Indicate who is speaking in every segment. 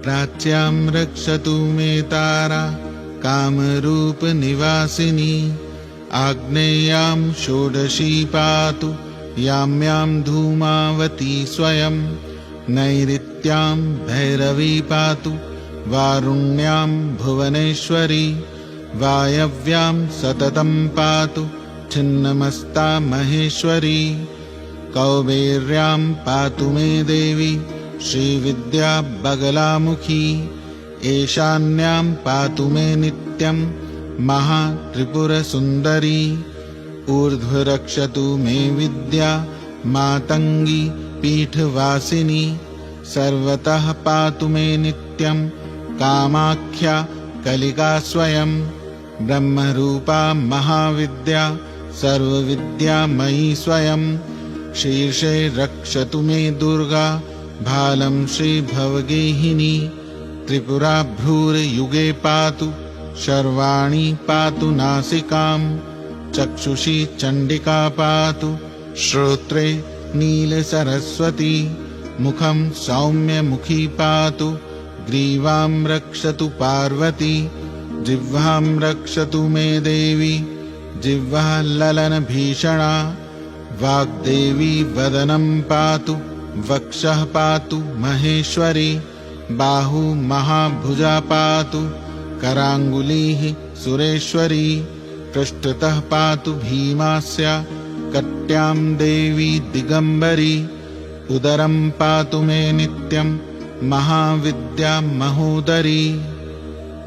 Speaker 1: प्राच्यां रक्षतु मे तारा कामरूपनिवासिनी। आग्नेयां षोडशी पातु याम्यां धूमावती स्वयं। नैऋत्यां भैरवी पातु वारुण्यां भुवनेश्वरी। वायव्यां सततं पातु छिन्नमस्ता महेश्वरी। कौबेर्यां पातु मे देवी श्रीविद्या बगलामुखी। ईशान्यां पातु मे नित्यं महात्रिपुरसुन्दरी। ऊर्ध्वरक्षतु मे विद्या मातङ्गी पीठवासिनी। सर्वतः पातु मे नित्यं कामाख्या कलिका स्वयं। ब्रह्मरूपा महाविद्या सर्वविद्यामयी स्वयं। शीर्षे रक्षतु मे दुर्गा भालं श्रीभवगेहिनी। त्रिपुरा भ्रूरयुगे पातु शर्वाणी पातु नासिकां। चक्षुषी चण्डिका पातु श्रोत्रे नीलसरस्वती। मुखं सौम्यमुखी पातु ग्रीवां रक्षतु पार्वती। जिह्वां रक्षतु मे देवी जिह्वा ललनभीषणा। वाग्देवी वदनं पातु वक्षः पातु महेश्वरी। बाहु महाभुजा पातु कराङ्गुलीः सुरेश्वरी। पृष्ठतः पातु भीमास्या कट्यां देवी दिगम्बरी। उदरं पातु मे नित्यं महाविद्या महोदरी।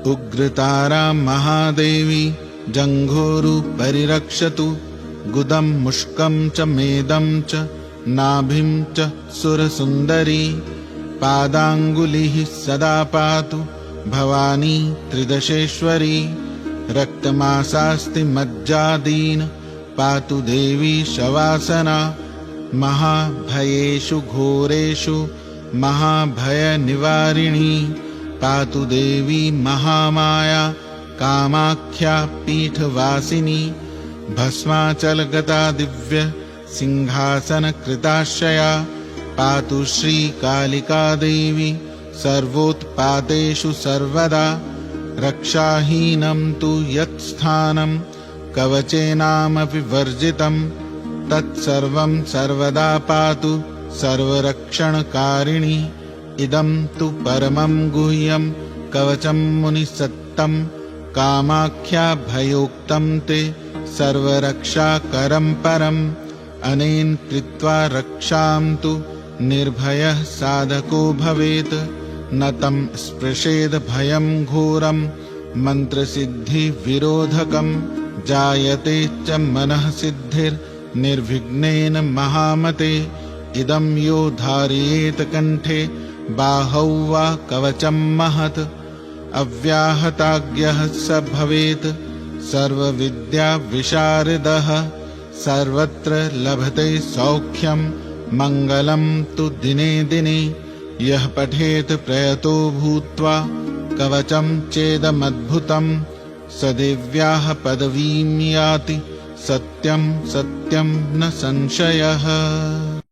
Speaker 1: उग्रतारा महादेवी जङ्घोरु परिरक्षतु। गुदं मुष्कं च मेदं च नाभिं च सुरसुन्दरी। पादाङ्गुलिः सदा पातु भवानी त्रिदशेश्वरी। रक्तमासास्ति मज्जादीन् पातु देवी शवासना। महाभयेषु घोरेषु महाभयनिवारिणी। पातु देवी महामाया कामाख्या पीठवासिनी। भस्माचलगता दिव्य सिंहासनकृताश्रया। पातु श्रीकालिका देवी सर्वोत्पातेषु सर्वदा। रक्षाहीनं तु यत्स्थानं कवचेनामपि वर्जितं। तत्सर्वं सर्वदा पातु सर्वरक्षणकारिणी। इदं तु परमं गुह्यं कवचं मुनिसत्तं। कामाख्या भयोक्तं ते सर्वरक्षाकरं परम्। अनेन कृत्वा रक्षां तु निर्भयः साधको भवेत्। न तं स्पृशेद भयं घोरं मन्त्रसिद्धिविरोधकं। जायते च मनः सिद्धिर्निर्विघ्नेन महामते। इदं यो धारयेत कण्ठे बाहौ वा कवचं महत्। अव्याहताज्ञः स भवेत् सर्वविद्याविशारदः। सर्वत्र लभते सौख्यं मङ्गलं तु दिने दिने। यः पठेत् प्रयतो भूत्वा कवचं चेदमद्भुतं। स देव्याः पदवीं याति सत्यं सत्यं न संशयः।